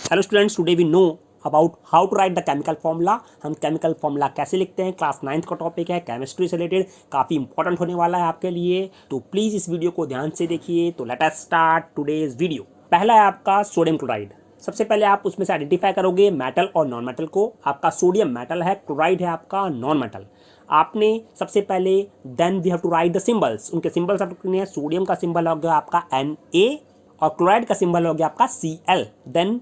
Hello students, today we know about how to write the chemical formula. हम chemical formula कैसे लिखते हैं, class 9th का topic है, केमिस्ट्री से रिलेटेड, काफ़ी इंपॉर्टेंट होने वाला है आपके लिए। तो प्लीज़ इस वीडियो को ध्यान से देखिए। तो let us start today's video. पहला है आपका सोडियम क्लोराइड। सबसे पहले आप उसमें से आइडेंटिफाई करोगे मेटल और नॉन मेटल को। आपका सोडियम मेटल है, क्लोराइड है आपका नॉन मेटल। आपने सबसे पहले then we have to write the symbols. उनके सिंबल्स आप लिखने हैं। सोडियम का सिंबल हो गया आपका Na और क्लोराइड का सिंबल हो गया आपका Cl। Then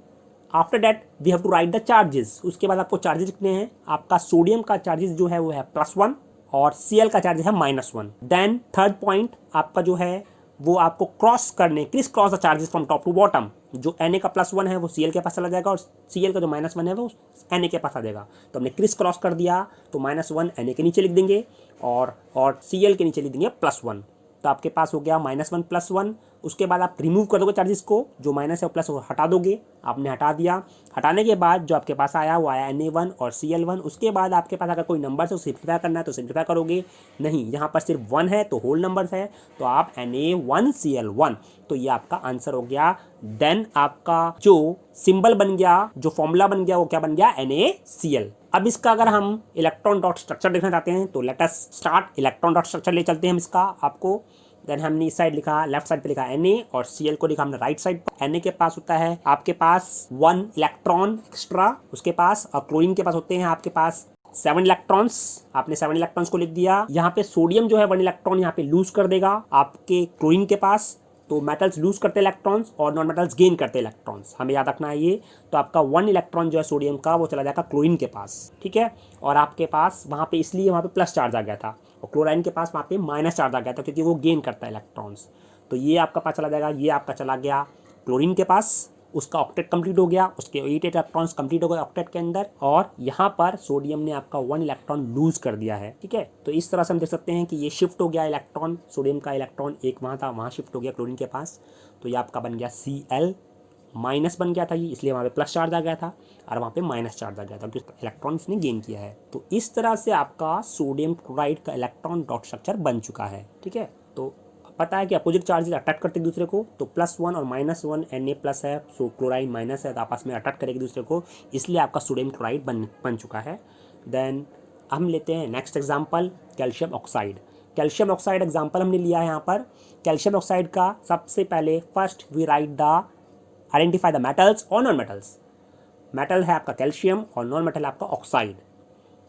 after that we have to write the charges. उसके बाद आपको चार्जेस लिखने हैं। आपका सोडियम का चार्जेस जो है वो है +1 और Cl का चार्ज है -1। देन थर्ड पॉइंट आपका जो है वो आपको क्रॉस करने, criss cross the charges from top to bottom. जो Na का +1 है वो Cl के पास चला जाएगा और Cl का जो -1 है वो Na के पास आ जाएगा। तो हमने क्रिस क्रॉस कर दिया तो -1 Na के नीचे लिख देंगे और Cl के नीचे लिख देंगे +1। तो आपके पास हो गया -1 +1। उसके बाद आप रिमूव कर दोगे चार्जेस को, जो माइनस है प्लस वो हटा दोगे। आपने हटा दिया। हटाने के बाद जो आपके पास आया वो आया Na1 और Cl1। उसके बाद आपके पास अगर कोई नंबर से सिंप्लीफाई करना है तो सिंप्लीफाई करोगे। नहीं, यहाँ पर सिर्फ 1 है तो होल नंबर है, तो आप Na1Cl1। तो ये आपका आंसर हो गया। देन आपका जो सिंबल बन गया, जो फॉर्मूला बन गया, वो क्या बन गया? NaCl। अब इसका अगर हम इलेक्ट्रॉन डॉट स्ट्रक्चर देखना चाहते हैं तो let us start. Electron dot structure ले चलते हैं हम इसका आपको। देन हमने इस साइड लिखा, लेफ्ट साइड पे लिखा Na और Cl को लिखा हमने राइट साइड पर। Na के पास होता है आपके पास 1 इलेक्ट्रॉन एक्स्ट्रा उसके पास, और क्लोरीन के पास होते हैं आपके पास 7 इलेक्ट्रॉन्स। आपने 7 इलेक्ट्रॉन्स को लिख दिया। यहाँ पे सोडियम जो है 1 इलेक्ट्रॉन यहाँ पे लूज कर देगा आपके क्लोरीन के पास। तो मेटल्स लूज करते इलेक्ट्रॉन्स और नॉन मेटल्स गेन करते इलेक्ट्रॉन्स, हमें याद रखना है ये। तो आपका 1 इलेक्ट्रॉन जो है सोडियम का वो चला जाएगा क्लोरीन के पास, ठीक है। और आपके पास वहाँ पे इसलिए वहाँ पे प्लस चार्ज आ गया था और क्लोराइन के पास वहाँ पे माइनस चार्ज आ गया था क्योंकि वो गेन करता है इलेक्ट्रॉन्स। तो ये आपका पास चला जाएगा, ये आपका चला गया क्लोरीन के पास, उसका ऑक्टेट कंप्लीट हो गया, उसके 8 इलेक्ट्रॉन्स कंप्लीट हो गए ऑक्टेट के अंदर। और यहाँ पर सोडियम ने आपका 1 इलेक्ट्रॉन लूज कर दिया है, ठीक है। तो इस तरह से हम देख सकते हैं कि ये शिफ्ट हो गया इलेक्ट्रॉन, सोडियम का इलेक्ट्रॉन एक वहाँ था, वहाँ शिफ्ट हो गया क्लोरीन के पास। तो ये आपका बन गया Cl माइनस बन गया था ये, इसलिए वहाँ पे प्लस चार्ज आ गया था और वहाँ पे माइनस चार्ज आ गया था क्योंकि इलेक्ट्रॉन इसने गेन किया है। तो इस तरह से आपका सोडियम क्लोराइड का इलेक्ट्रॉन डॉट स्ट्रक्चर बन चुका है, ठीक है। तो पता है कि अपोजिट चार्जेस अटैक करते एक दूसरे को, तो +1 और -1 Na प्लस है, सो क्लोराइड माइनस है, तो आपस में अटैक करेगी दूसरे को, इसलिए आपका सोडियम क्लोराइड बन चुका है। देन हम लेते हैं next example, calcium oxide. Calcium oxide example हमने लिया है यहाँ पर। कैल्शियम ऑक्साइड का सबसे पहले first we write the identify the metals और नॉन मेटल्स। मेटल है आपका कैल्शियम और नॉन मेटल है आपका oxide.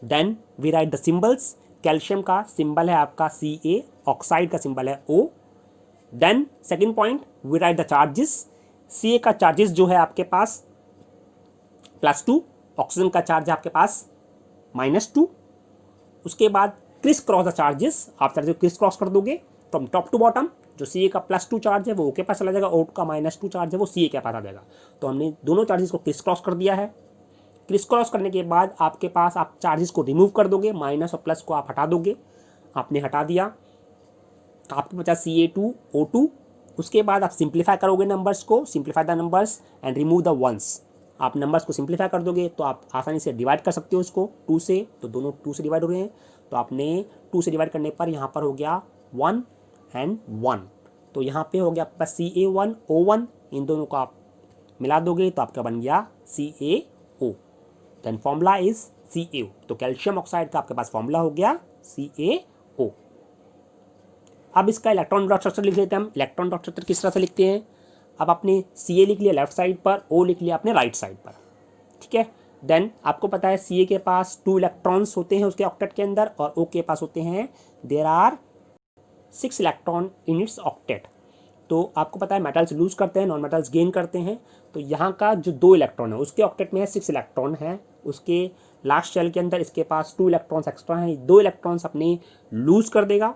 Then we write the symbols. Calcium का सिंबल है आपका Ca, ऑक्साइड का सिंबल है O। Then second point we write the charges. Ca का चार्जेस जो है आपके पास +2, ऑक्सीजन का चार्ज है आपके पास -2। उसके बाद क्रिस क्रॉस द चार्जेस, आप चार्जेस क्रिस क्रॉस कर दोगे फ्रॉम टॉप टू बॉटम। जो Ca का +2 चार्ज है वो O के पास चला जाएगा, O का -2 चार्ज है वो Ca के पास आ जाएगा। तो हमने दोनों चार्जेस को क्रिस क्रॉस कर दिया है। क्रिस क्रॉस करने के बाद आपके पास आप चार्जेस को रिमूव कर दोगे, माइनस और प्लस को आप हटा दोगे। आपने हटा दिया, आपके पास Ca2O2। उसके बाद आप सिंप्लीफाई करोगे नंबर्स को, simplify the numbers and remove the ones. आप नंबर्स को सिंप्लीफाई कर दोगे तो आप आसानी से डिवाइड कर सकते हो उसको 2 से, तो दोनों 2 से डिवाइड हो रहे हैं। तो आपने 2 से डिवाइड करने पर यहाँ पर हो गया 1 एंड 1। तो यहाँ पे हो गया आपका Ca1O1, इन दोनों को आप मिला दोगे तो आपका बन गया CaO। Then formula is CaO। तो कैल्शियम ऑक्साइड का आपके पास फॉर्मूला हो गया CaO। अब इसका इलेक्ट्रॉन डॉट स्ट्रक्चर लिख लेते हैं हम। इलेक्ट्रॉन डॉट स्ट्रक्चर किस तरह से लिखते हैं? अब आपने Ca लिख लिया लेफ्ट साइड पर, O लिख लिया अपने राइट साइड पर, ठीक है। देन आपको पता है Ca के पास 2 इलेक्ट्रॉन्स होते हैं उसके ऑक्टेट के अंदर और O के पास होते हैं there are 6 electron in its octet. तो आपको पता है मेटल्स लूज करते हैं, नॉन मेटल्स गेन करते हैं। तो यहाँ का जो 2 इलेक्ट्रॉन है उसके ऑक्टेट में है 6 इलेक्ट्रॉन है, उसके लास्ट शेल के अंदर इसके पास 2 इलेक्ट्रॉन्स एक्स्ट्रा हैं। 2 इलेक्ट्रॉन्स अपने लूज कर देगा।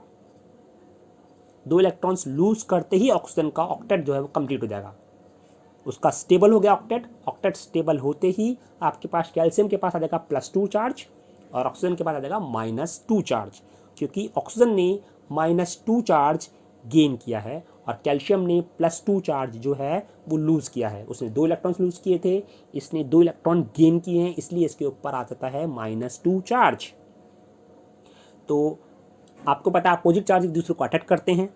2 इलेक्ट्रॉन्स लूज करते ही ऑक्सीजन का ऑक्टेट जो है वो कंप्लीट हो जाएगा, उसका स्टेबल हो गया ऑक्टेट। ऑक्टेट स्टेबल होते ही आपके पास कैल्शियम के पास आ जाएगा +2 चार्ज और ऑक्सीजन के पास आ जाएगा -2 चार्ज, क्योंकि ऑक्सीजन ने -2 चार्ज गेन किया है और कैल्शियम ने +2 चार्ज जो है वो लूज़ किया है। उसने 2 इलेक्ट्रॉन्स लूज़ किए थे, इसने 2 इलेक्ट्रॉन गेन किए हैं, इसलिए इसके ऊपर आ जाता है -2 चार्ज। तो आपको पता है अपोजिट चार्ज एक दूसरे को अटैक करते हैं।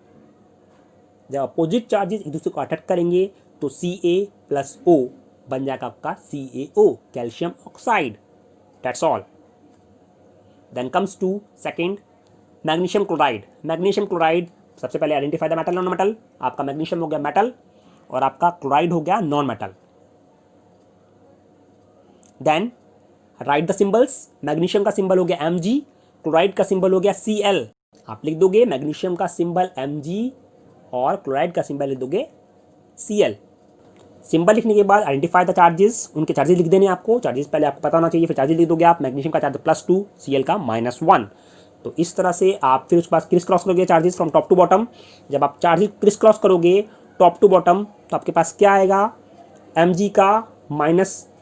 जब अपोजिट चार्जेस एक दूसरे को अटैक करेंगे तो Ca + O बन जाएगा आपका CaO, calcium oxide. That's all. Then comes to second, magnesium chloride. Magnesium chloride, सबसे पहले identify the metal non metal. आपका मैग्नीशियम हो गया मेटल और आपका क्लोराइड हो गया non metal. Then write the symbols. Magnesium का सिंबल हो गया Mg, क्लोराइड का सिंबल हो गया Cl। आप लिख दोगे मैग्नीशियम का सिंबल Mg और क्लोराइड का सिंबल लिख दोगे Cl। सिंबल लिखने के बाद आइडेंटिफाई द चार्जेस, उनके चार्जेस लिख देने आपको। चार्जेस पहले आपको पता होना चाहिए, फिर चार्जेस लिख दोगे आप। मैग्नीशियम का चार्ज +2, Cl का -1। तो इस तरह से आप फिर उसके बाद क्रिस क्रॉस करोगे charges from top to bottom. जब आप चार्जेस क्रिस क्रॉस करोगे टॉप टू बॉटम तो आपके पास क्या आएगा, Mg का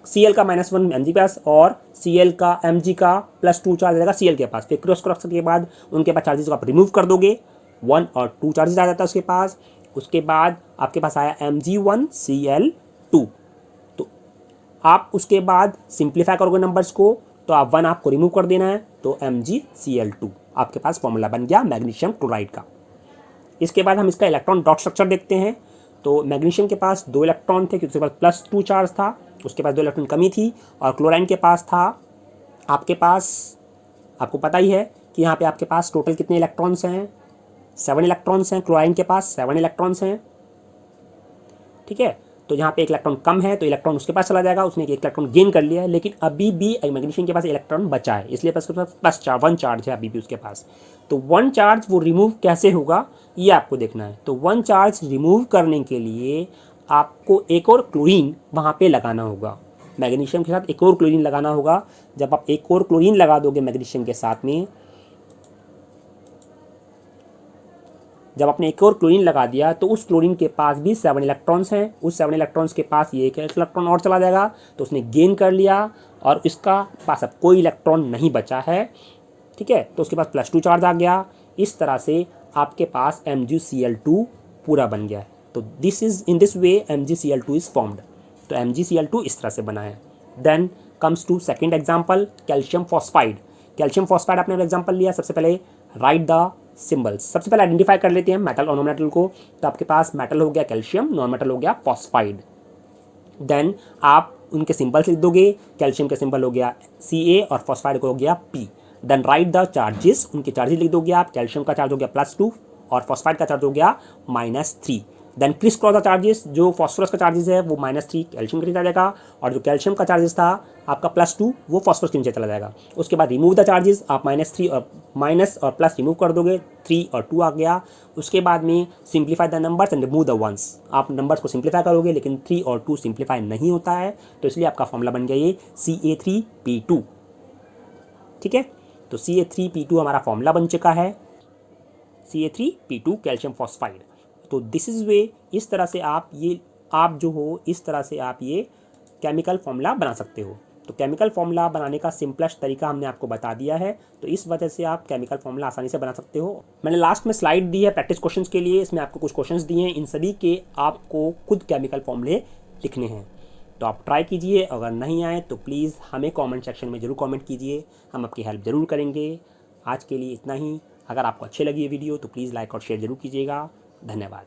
Cl का -1 Mg पास और Cl का Mg का +2 चार्ज आएगा Cl के पास। फिर क्रॉस क्रॉस के बाद उनके पास चार्जेस को आप रिमूव कर दोगे, 1 और 2 चार्जेस आ जाता है उसके पास। उसके बाद आपके पास आया Mg1 Cl2। तो आप उसके बाद सिंप्लीफाई करोगे नंबर्स को, तो आप 1 आपको रिमूव कर देना है, तो MgCl2 आपके पास फॉर्मूला बन गया मैग्नीशियम क्लोराइड का। इसके बाद हम इसका इलेक्ट्रॉन डॉट स्ट्रक्चर देखते हैं। तो मैग्नीशियम के पास 2 इलेक्ट्रॉन थे क्योंकि उसके पास +2 चार्ज था, उसके पास 2 इलेक्ट्रॉन कमी थी। और क्लोराइन के पास था आपके पास, आपको पता ही है कि यहाँ पे आपके पास टोटल कितने इलेक्ट्रॉन्स हैं, 7 इलेक्ट्रॉन्स हैं। क्लोराइन के पास 7 इलेक्ट्रॉन्स हैं, ठीक है। तो यहाँ पे एक इलेक्ट्रॉन कम है तो इलेक्ट्रॉन उसके पास चला जाएगा, उसने एक इलेक्ट्रॉन गेन कर लिया है, लेकिन अभी भी मैग्नीशियम के पास इलेक्ट्रॉन बचा है, इसलिए उसके पास +1 चार्ज है अभी भी उसके पास। तो 1 चार्ज वो रिमूव कैसे होगा ये आपको देखना है। तो 1 चार्ज रिमूव करने के लिए आपको एक और क्लोरीन वहाँ पे लगाना होगा, मैग्नीशियम के साथ एक और क्लोरीन लगाना होगा। जब आप एक और क्लोरीन लगा दोगे मैग्नीशियम के साथ में, जब आपने एक और क्लोरीन लगा दिया तो उस क्लोरीन के पास भी 7 इलेक्ट्रॉन्स हैं। उस 7 इलेक्ट्रॉन्स के पास ये एक इलेक्ट्रॉन और चला जाएगा, तो उसने गेन कर लिया और इसका पास अब कोई इलेक्ट्रॉन नहीं बचा है, ठीक है। तो उसके पास +2 चार्ज आ गया। इस तरह से आपके पास MgCl2 पूरा बन गया है। तो this is in this way MgCl2 is formed. तो MgCl2 इस तरह से बना है। Then comes to second example, calcium phosphide. Calcium phosphide आपने एग्जाम्पल लिया। सबसे पहले राइट द सिंबल्स। सबसे पहले आइडेंटिफाई कर लेते हैं मेटल और नॉन मेटल को। तो आपके पास मेटल हो गया कैल्शियम, नॉन मेटल हो गया फॉस्फाइड। देन आप उनके सिंबल्स लिख दोगे। कैल्शियम का सिंबल हो गया Ca और फॉस्फाइड का हो गया P। Then write the charges, उनके चार्जेस लिख दोगे आप। कैल्शियम का चार्ज हो गया +2 और फॉस्फाइड का चार्ज हो गया -3। Then criss cross the charges, जो फॉस्फोरस का चार्जेस है वो -3 कैल्शियम के नीचे आ जाएगा, और जो कैल्शियम का चार्जेस था आपका +2 वो फॉस्फोरस के नीचे चला जाएगा। उसके बाद रिमूव द चार्जेस, आप -3 और माइनस और प्लस रिमूव कर दोगे, 3 और 2 आ गया। उसके बाद में simplify the numbers and remove the ones. आप नंबर्स को सिंप्लीफाई करोगे लेकिन 3 और 2 सिंप्लीफाई नहीं होता है, तो इसलिए आपका फॉर्मूला बन गया ये Ca3P2, ठीक है। तो Ca3P2 हमारा फॉर्मूला बन चुका है, Ca3P2 कैल्शियम फॉस्फाइड। तो दिस इज वे, इस तरह से आप इस तरह से आप ये केमिकल फॉर्मूला बना सकते हो। तो केमिकल फॉर्मूला बनाने का सिंपलेस्ट तरीका हमने आपको बता दिया है, तो इस वजह से आप केमिकल फॉर्मूला आसानी से बना सकते हो। मैंने लास्ट में स्लाइड दी है प्रैक्टिस क्वेश्चंस के लिए, इसमें आपको कुछ क्वेश्चंस दिए हैं, इन सभी के आपको खुद केमिकल फॉर्मूले लिखने हैं। तो आप ट्राई कीजिए, अगर नहीं आए तो प्लीज़ हमें कमेंट सेक्शन में ज़रूर कमेंट कीजिए, हम आपकी हेल्प ज़रूर करेंगे। आज के लिए इतना ही। अगर आपको अच्छी लगी ये वीडियो तो प्लीज़ लाइक और शेयर ज़रूर कीजिएगा। धन्यवाद।